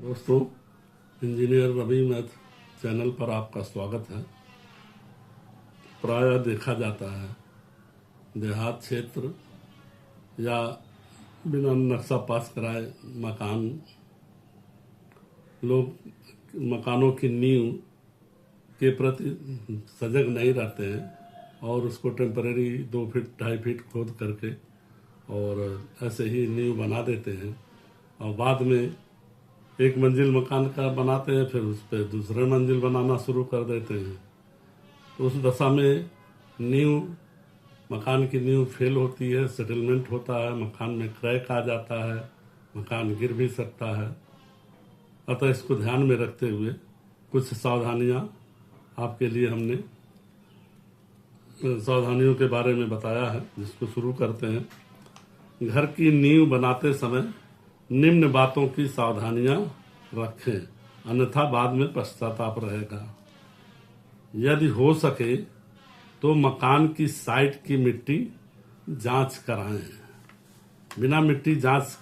दोस्तों, engineer Ravi math channel पर आपका स्वागत है। प्रायः देखा जाता है देहात क्षेत्र या बिना नक्शा पास कराए लोग मकानों की नींव के प्रति सजग नहीं रहते हैं और उसको टेम्परेरी 2 फीट 2.5 फीट खोद करके और ऐसे ही नींव बना देते हैं और बाद में एक मंजिल मकान का बनाते हैं, फिर उस पर दूसरे मंजिल बनाना शुरू कर देते हैं। तो उस दशा में मकान की नींव फेल होती है, सेटलमेंट होता है, मकान में क्रैक आ जाता है, मकान गिर भी सकता है। अतः इसको ध्यान में रखते हुए कुछ सावधानियां आपके लिए हमने सावधानियों के बारे में बताया है, जिसको शुरू करते हैं। घर की नींव बनाते समय निम्न बातों की सावधानियां रखें, अन्यथा बाद में पश्चाताप रहेगा। यदि हो सके तो मकान की साइट की मिट्टी जांच कराएं। बिना मिट्टी जांच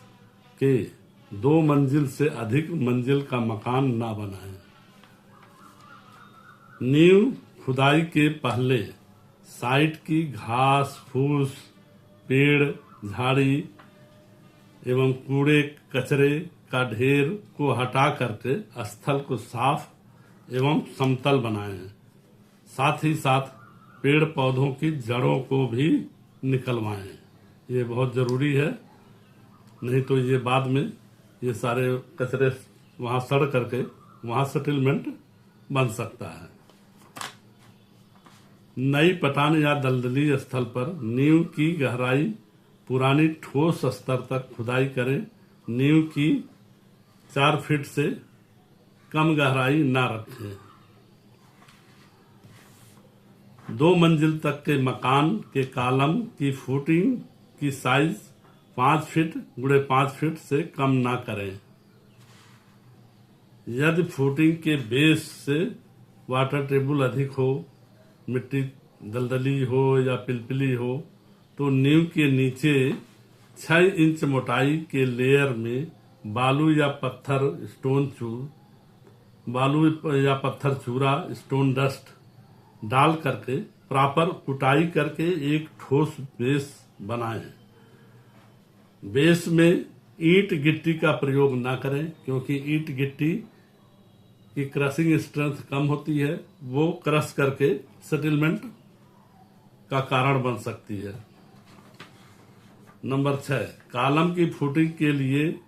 के 2 मंजिल से अधिक मंजिल का मकान ना बनाएं। नींव खुदाई के पहले साइट की घास फूस, पेड़, झाड़ी एवं कूड़े कचरे का ढेर को हटा करके स्थल को साफ एवं समतल बनाएं। साथ ही साथ पेड़ पौधों की जड़ों को भी निकलवाएं। ये बहुत जरूरी है, नहीं तो ये बाद में ये सारे कचरे वहां सड़ करके वहां सेटलमेंट बन सकता है। नई पटान या दलदली स्थल पर नींव की गहराई पुरानी ठोस स्तर तक खुदाई करें। नींव की 4 फीट से कम गहराई ना रखें। 2 मंजिल तक के मकान के कॉलम की फुटिंग की साइज 5 फीट × 5 फीट से कम ना करें। यदि फुटिंग के बेस से वाटर टेबल अधिक हो, मिट्टी दलदली हो या पिलपिली हो, तो नींव के नीचे 6 इंच मोटाई के लेयर में बालू या पत्थर चूरा, स्टोन डस्ट डाल करके प्रॉपर कुटाई करके एक ठोस बेस बनाएं। बेस में ईंट गिट्टी का प्रयोग ना करें, क्योंकि ईंट गिट्टी की क्रशिंग स्ट्रेंथ कम होती है, वो क्रश करके सेटलमेंट का कारण बन सकती है। नंबर 6, कॉलम की फुटिंग के लिए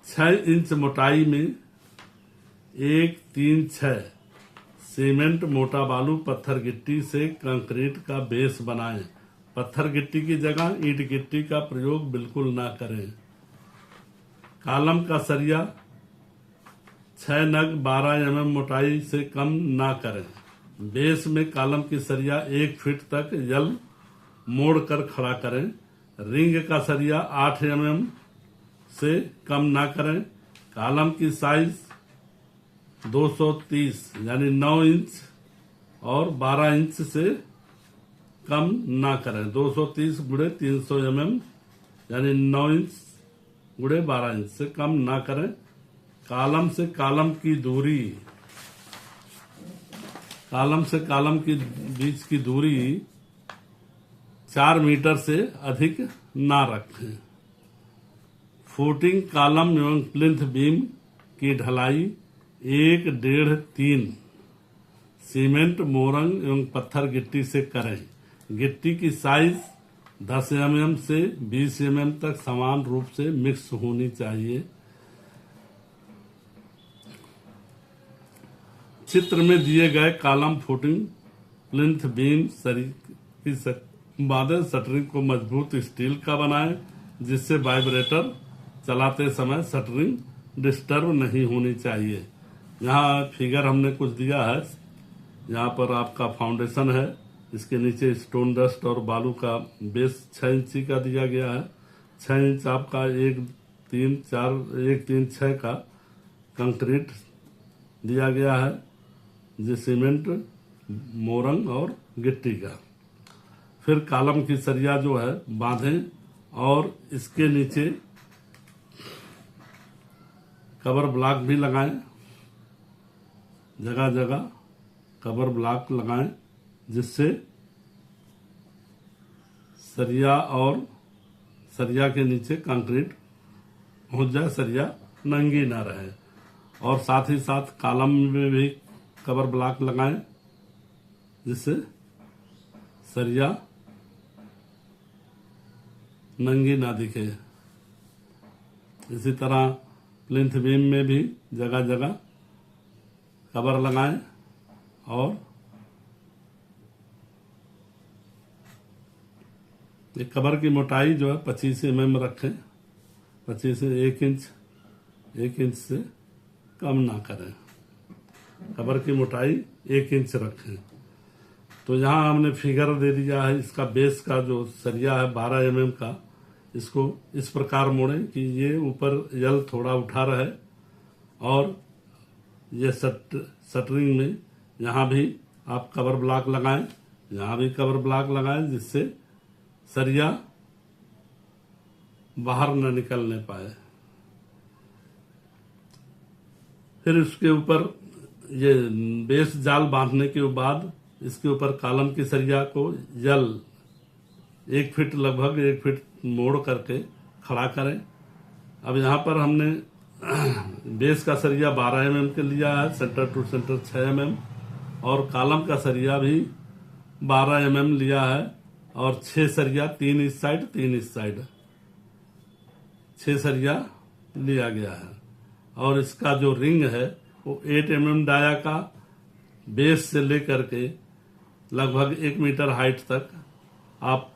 6 इंच मोटाई में 1-3-6 सीमेंट, मोटा बालू, पत्थर गिट्टी से कंक्रीट का बेस बनाएं। पत्थर गिट्टी की जगह ईंट गिट्टी का प्रयोग बिल्कुल ना करें। कॉलम का सरिया 6 नग 12 mm मोटाई से कम ना करें। बेस में कॉलम की सरिया 1 फीट तक यल मोड़ कर खड़ा करें। रिंग का सरिया 8 mm से कम ना करें। कॉलम की साइज 230 यानी 9 इंच और 12 इंच से कम ना करें। 230 × 300 mm यानी 9 इंच × 12 इंच से कम ना करें। कॉलम से कॉलम की बीच की दूरी 4 मीटर से अधिक ना रखें। फुटिंग, कॉलम एवं प्लिंथ बीम की ढलाई 1-1.5-3 सीमेंट, मोरंग एवं पत्थर गिट्टी से करें। गिट्टी की साइज 10 mm से 20 mm तक समान रूप से मिक्स होनी चाहिए। चित्र में दिए गए कॉलम, फुटिंग, प्लिंथ बीम बादल शटरिंग को मजबूत स्टील का बनाएं, जिससे वाइब्रेटर चलाते समय शटरिंग डिस्टर्ब नहीं होनी चाहिए। यहाँ फिगर हमने कुछ दिया है। यहाँ पर आपका फाउंडेशन है, इसके नीचे स्टोन डस्ट और बालू का बेस 6 इंची का दिया गया है। 6 इंच आपका 1-3-6 का कंक्रीट दिया गया है, जो सीमेंट, मोरंग और गिट्टी का। फिर कॉलम की सरिया जो है बांधें और इसके नीचे कवर ब्लॉक भी लगाएं, जगह जगह कवर ब्लॉक लगाएं, जिससे सरिया और सरिया के नीचे कंक्रीट पहुंच जाए, सरिया नंगी ना रहे। और साथ ही साथ कॉलम में भी कवर ब्लॉक लगाएं, जिससे सरिया नंगी ना दिखे। इसी तरह प्लिंथ बीम में भी जगह जगह कवर लगाएं और ये कवर की मोटाई जो है 25 mm रखें, 25 से 1 इंच से कम ना करें। कवर की मोटाई 1 इंच रखें। तो यहाँ हमने फिगर दे दिया है, इसका बेस का जो सरिया है 12 mm का, इसको इस प्रकार मोड़ें कि ये ऊपर यल थोड़ा उठा रहे और ये शटरिंग में यहाँ भी आप कवर ब्लॉक लगाएं, यहाँ भी कवर ब्लॉक लगाएं, जिससे सरिया बाहर न निकलने पाए। फिर इसके ऊपर ये बेस जाल बांधने के बाद इसके ऊपर कॉलम की सरिया को यल 1 फीट लगभग 1 फीट मोड़ करके खड़ा करें। अब यहाँ पर हमने बेस का सरिया 12 mm के लिया है, सेंटर टू सेंटर 6 mm, और कॉलम का सरिया भी 12 mm लिया है, और 6 सरिया 3 इस साइड 3 इस साइड 6 सरिया लिया गया है। और इसका जो रिंग है वो 8 mm डाया का बेस से लेकर के लगभग 1 मीटर हाइट तक आप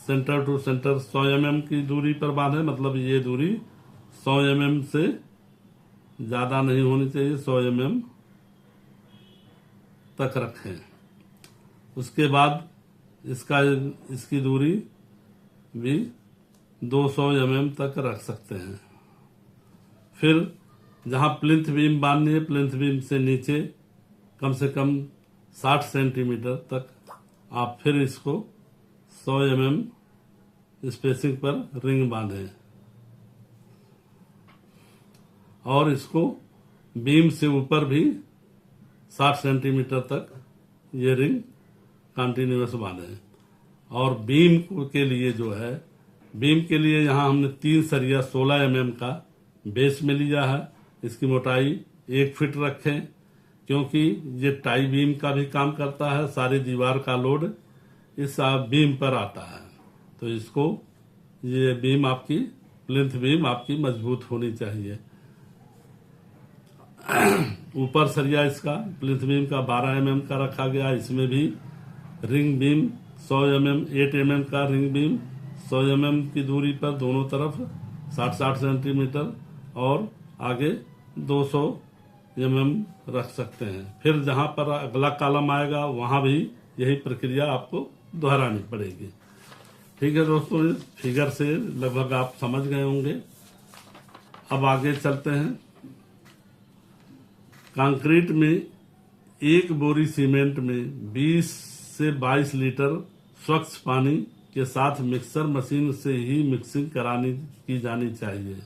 सेंटर टू सेंटर 100 mm की दूरी पर बांधे। मतलब ये दूरी 100 mm से ज्यादा नहीं होनी चाहिए, 100 mm तक रखें। उसके बाद इसकी दूरी भी 200 mm तक रख सकते हैं। फिर जहां प्लिंथ बीम बांधनी है, प्लिंथ बीम से नीचे कम से कम 60 सेंटीमीटर तक आप फिर इसको 100 mm स्पेसिंग पर रिंग बांधें, और इसको बीम से ऊपर भी 60 सेंटीमीटर तक ये रिंग कंटिन्यूअस बांधें। और बीम के लिए जो है, बीम के लिए यहाँ हमने 3 सरिया 16 mm का बेस में लिया है। इसकी मोटाई 1 फीट रखें, क्योंकि ये टाई बीम का भी काम करता है। सारी दीवार का लोड इस बीम पर आता है, तो इसको ये बीम आपकी प्लिंथ बीम आपकी मजबूत होनी चाहिए। ऊपर सरिया इसका प्लिंथ बीम का 12 mm का रखा गया, इसमें भी रिंग बीम 100 mm 8 mm का रिंग बीम 100 mm की दूरी पर दोनों तरफ 60-60 सेंटीमीटर और आगे 200 mm रख सकते हैं। फिर जहां पर अगला कॉलम आएगा वहां भी यही प्रक्रिया आपको दोहरानी पड़ेगी। ठीक है दोस्तों, इस फिगर से लगभग आप समझ गए होंगे। अब आगे चलते हैं। कंक्रीट में 1 बोरी सीमेंट में 20 से 22 लीटर स्वच्छ पानी के साथ मिक्सर मशीन से ही मिक्सिंग की जानी चाहिए।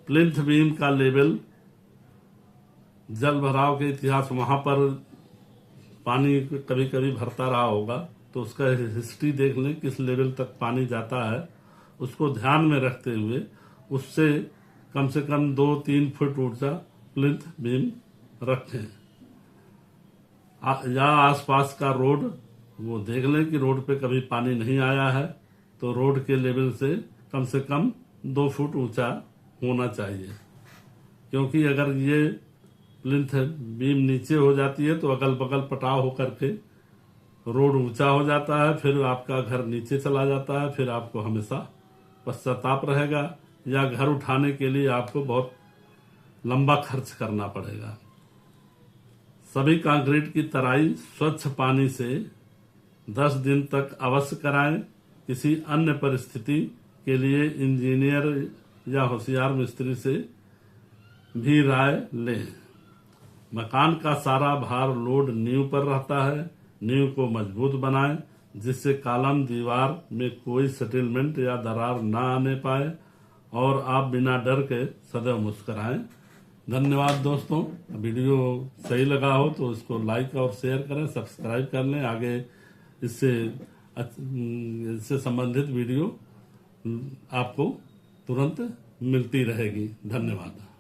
प्लिंथ बीम का लेवल, जल भराव के इतिहास, वहां पर पानी कभी कभी भरता रहा होगा तो उसका हिस्ट्री देख लें, किस लेवल तक पानी जाता है, उसको ध्यान में रखते हुए उससे कम से कम 2-3 फुट ऊंचा प्लिंथ बीम रखें। या आसपास का रोड वो देख लें कि रोड पे कभी पानी नहीं आया है, तो रोड के लेवल से कम 2 फुट ऊंचा होना चाहिए। क्योंकि अगर ये प्लिंथ बीम नीचे हो जाती है तो अगल बगल पटाव होकर के रोड ऊंचा हो जाता है, फिर आपका घर नीचे चला जाता है, फिर आपको हमेशा पश्चाताप रहेगा, या घर उठाने के लिए आपको बहुत लंबा खर्च करना पड़ेगा। सभी कंक्रीट की तराई स्वच्छ पानी से 10 दिन तक अवश्य कराएं। किसी अन्य परिस्थिति के लिए इंजीनियर या होशियार मिस्त्री से भी राय लें। मकान का सारा भार लोड नींव पर रहता है। नींव को मजबूत बनाएं, जिससे कॉलम दीवार में कोई सेटलमेंट या दरार न आने पाए, और आप बिना डर के सदैव मुस्कुराएं। धन्यवाद दोस्तों। वीडियो सही लगा हो तो इसको लाइक और शेयर करें, सब्सक्राइब कर लें। आगे इससे संबंधित वीडियो आपको तुरंत मिलती रहेगी। धन्यवाद।